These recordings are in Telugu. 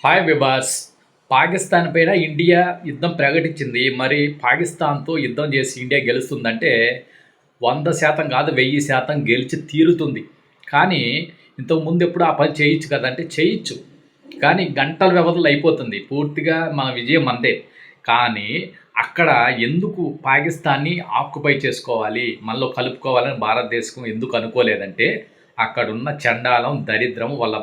హాయ్ విబాస్. పాకిస్తాన్ పైన ఇండియా యుద్ధం ప్రకటించింది. మరి పాకిస్తాన్తో యుద్ధం చేసి ఇండియా గెలుస్తుందంటే 100% కాదు, 1000% గెలిచి తీరుతుంది. కానీ ఇంతకుముందు ఎప్పుడు ఆ పని చేయొచ్చు కదంటే చేయొచ్చు, కానీ గంటల వ్యవధిలో అయిపోతుంది. పూర్తిగా మన విజయం అందే. కానీ అక్కడ ఎందుకు పాకిస్తాన్ని ఆక్యుపై చేసుకోవాలి, మనలో కలుపుకోవాలని భారతదేశం ఎందుకు అనుకోలేదంటే అక్కడున్న చండాలం, దరిద్రం, వాళ్ళ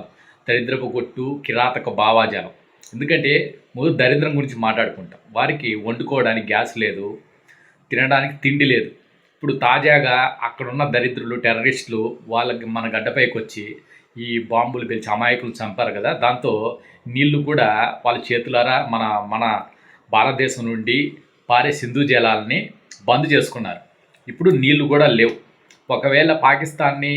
దరిద్రపు కొట్టు, కిరాతక భావాజాలం. ఎందుకంటే ముందు దరిద్రం గురించి మాట్లాడుకుంటాం. వారికి వండుకోవడానికి గ్యాస్ లేదు, తినడానికి తిండి లేదు. ఇప్పుడు తాజాగా అక్కడున్న దరిద్రులు, టెర్రరిస్టులు వాళ్ళకి మన గడ్డపైకి వచ్చి ఈ బాంబులు పెంచి అమాయకులు చంపారు కదా. దాంతో నీళ్లు కూడా వాళ్ళ చేతులారా మన మన భారతదేశం నుండి పారే సింధు జలాలని బంద్ చేసుకున్నారు. ఇప్పుడు నీళ్లు కూడా లేవు. ఒకవేళ పాకిస్తాన్ని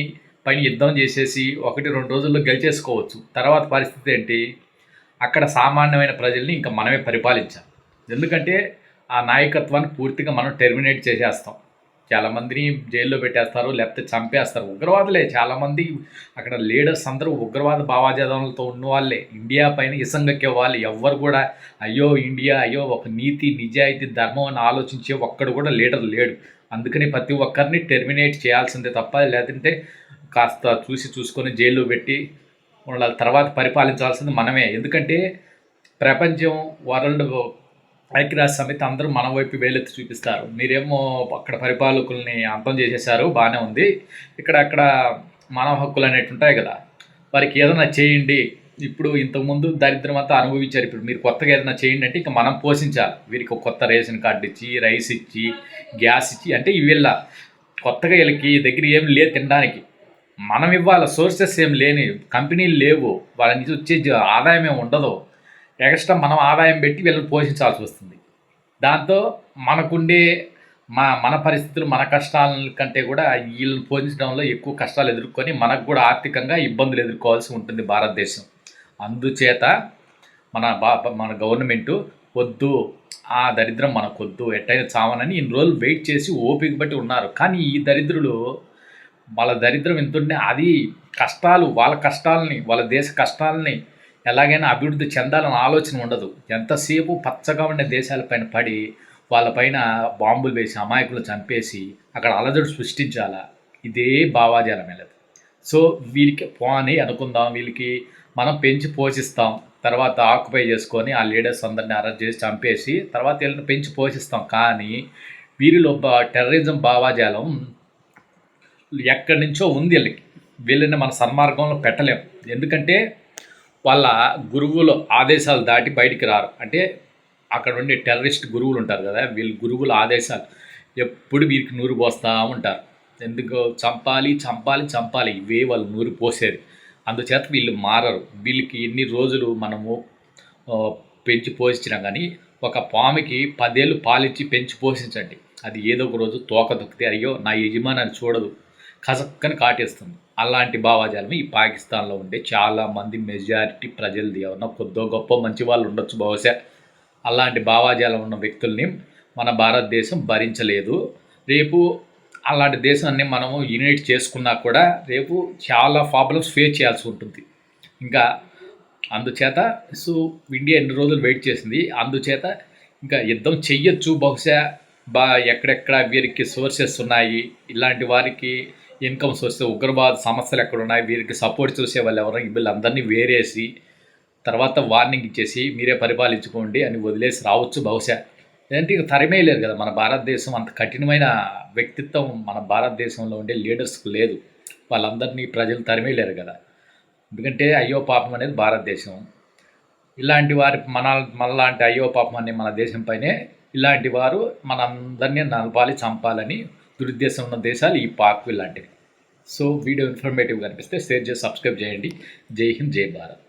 పైన యుద్ధం చేసేసి 1-2 రోజుల్లో గెలిచేసుకోవచ్చు. తర్వాత పరిస్థితి ఏంటి? అక్కడ సామాన్యమైన ప్రజల్ని ఇంకా మనమే పరిపాలించాలి. ఎందుకంటే ఆ నాయకత్వాన్ని పూర్తిగా మనం టెర్మినేట్ చేసేస్తాం. చాలామందిని జైల్లో పెట్టేస్తారు, లేకపోతే చంపేస్తారు. ఉగ్రవాదులే చాలామంది అక్కడ లీడర్స్ అందరూ ఉగ్రవాద భావాజాలతో ఉన్న వాళ్ళే. ఇండియా పైన ఇసంగక్కే వాళ్ళు ఎవ్వరు కూడా అయ్యో ఇండియా, అయ్యో ఒక నీతి, నిజాయితీ, ధర్మం అని ఆలోచించే ఒక్కడు కూడా లీడర్ లేడు. అందుకని ప్రతి ఒక్కరిని టెర్మినేట్ చేయాల్సిందే తప్ప, లేదంటే కాస్త చూసుకొని జైల్లో పెట్టి వాళ్ళ తర్వాత పరిపాలించాల్సింది మనమే. ఎందుకంటే ప్రపంచం, వరల్డ్, ఐక్యరాజ్య సమితి అందరూ మన వైపు వేలెత్తి చూపిస్తారు. మీరేమో అక్కడ పరిపాలకుల్ని అంతం చేసేసారు, బాగానే ఉంది, అక్కడ మానవ హక్కులు అనేవి ఉంటాయి కదా, వారికి ఏదైనా చేయండి. ఇప్పుడు ఇంతకుముందు దరిద్రం అంతా అనుభవించారు, ఇప్పుడు మీరు కొత్తగా ఏదైనా చేయండి అంటే ఇంకా మనం పోషించాలి. వీరికి ఒక కొత్త రేషన్ కార్డు ఇచ్చి, రైస్ ఇచ్చి, గ్యాస్ ఇచ్చి, అంటే వీళ్ళ కొత్తగా వీళ్ళకి దగ్గర ఏం లేదు తినడానికి. మనం ఇవ్వాలి. సోర్సెస్ ఏం లేని, కంపెనీలు లేవు, వాళ్ళ నుంచి వచ్చే ఆదాయం ఏమి ఉండదు. ఎక్స్ట్రా మనం ఆదాయం పెట్టి వీళ్ళని పోషించాల్సి వస్తుంది. దాంతో మనకుండే మన పరిస్థితులు, మన కష్టాల కంటే కూడా వీళ్ళని పోషించడంలో ఎక్కువ కష్టాలు ఎదుర్కొని మనకు కూడా ఆర్థికంగా ఇబ్బందులు ఎదుర్కోవాల్సి ఉంటుంది భారతదేశం. అందుచేత మన గవర్నమెంటు వద్దు, ఆ దరిద్రం మనకొద్దు, ఎట్టయినా చావనని ఇన్ని రోజులు వెయిట్ చేసి ఓపిక బట్టి ఉన్నారు. కానీ ఈ దరిద్రులు వాళ్ళ దరిద్రం ఎంతుంటే అది కష్టాలు, వాళ్ళ కష్టాలని, వాళ్ళ దేశ కష్టాలని ఎలాగైనా అభివృద్ధి చెందాలని ఆలోచన ఉండదు. ఎంతసేపు పచ్చగా ఉండే దేశాలపైన పడి వాళ్ళపైన బాంబులు వేసి అమాయకులు చంపేసి అక్కడ అలజడి సృష్టించాలా, ఇదే భావాజాలం వెళ్ళదు. సో వీరికి పోని అనుకుందాం, వీళ్ళకి మనం పెంచి పోషిస్తాం, తర్వాత ఆక్యుపై చేసుకొని ఆ లీడర్స్ అందరిని అరెస్ట్ చేసి చంపేసి తర్వాత వీళ్ళని పెంచి పోషిస్తాం. కానీ వీరిలో టెర్రరిజం భావాజాలం ఎక్కడి నుంచో ఉంది. వీళ్ళని మన సన్మార్గంలో పెట్టలేం. ఎందుకంటే వాళ్ళ గురువుల ఆదేశాలు దాటి బయటికి రారు. అంటే అక్కడ ఉండే టెర్రరిస్ట్ గురువులు ఉంటారు కదా, వీళ్ళ గురువుల ఆదేశాలు ఎప్పుడు వీరికి నూరు పోస్తూ ఉంటారు. ఎందుకు చంపాలి చంపాలి చంపాలి, ఇవే వాళ్ళు నూరు పోసేది. అందుచేత వీళ్ళు మారరు. వీళ్ళకి ఎన్ని రోజులు మనము పెంచి పోషించినా కానీ, ఒక పాముకి 10 ఏళ్ళు పాలిచ్చి పెంచి పోషించండి, అది ఏదో ఒక రోజు తోక దొక్కితే అయ్యో నా యజమాని అని చూడదు, కసక్కని కాటేస్తుంది. అలాంటి భావాజాలం ఈ పాకిస్తాన్లో ఉండే చాలామంది మెజారిటీ ప్రజలది. ఏమన్నా కొద్దో గొప్ప మంచి వాళ్ళు ఉండొచ్చు బహుశా. అలాంటి భావాజాలం ఉన్న వ్యక్తుల్ని మన భారతదేశం భరించలేదు. రేపు అలాంటి దేశాన్ని మనము యునైట్ చేసుకున్నా కూడా రేపు చాలా ప్రాబ్లమ్స్ ఫేస్ చేయాల్సి ఉంటుంది. ఇంకా అందుచేత ఇండియా ఎన్ని రోజులు వెయిట్ చేసింది. అందుచేత ఇంకా యుద్ధం చెయ్యొచ్చు బహుశా. ఎక్కడెక్కడ వీరికి సోర్సెస్ ఉన్నాయి, ఇలాంటి వారికి ఇన్కమ్ సోర్సెస్, ఉగ్రవాద సమస్యలు ఎక్కడ ఉన్నాయి, వీరికి సపోర్ట్ చూసే వాళ్ళు ఎవరు, వీళ్ళందరినీ వేరేసి తర్వాత వార్నింగ్ ఇచ్చేసి మీరే పరిపాలించుకోండి అని వదిలేసి రావచ్చు బహుశా. లేదంటే ఇక తరిమే లేదు కదా. మన భారతదేశం అంత కఠినమైన వ్యక్తిత్వం మన భారతదేశంలో ఉండే లీడర్స్కి లేదు. వాళ్ళందరినీ ప్రజలు తరిమేయలేరు కదా. ఎందుకంటే అయ్యో పాపం అనేది భారతదేశం. ఇలాంటి వారి మనలాంటి అయ్యో పాపం అనే మన దేశంపైనే ఇలాంటి వారు మనందరినీ నలపాలి, చంపాలని దురుద్దేశం ఉన్న దేశాలు ఈ పాక్ ఇలాంటివి. సో వీడియో ఇన్ఫర్మేటివ్గా అనిపిస్తే షేర్ చేసి సబ్స్క్రైబ్ చేయండి. జై హింద్, జై భారత్.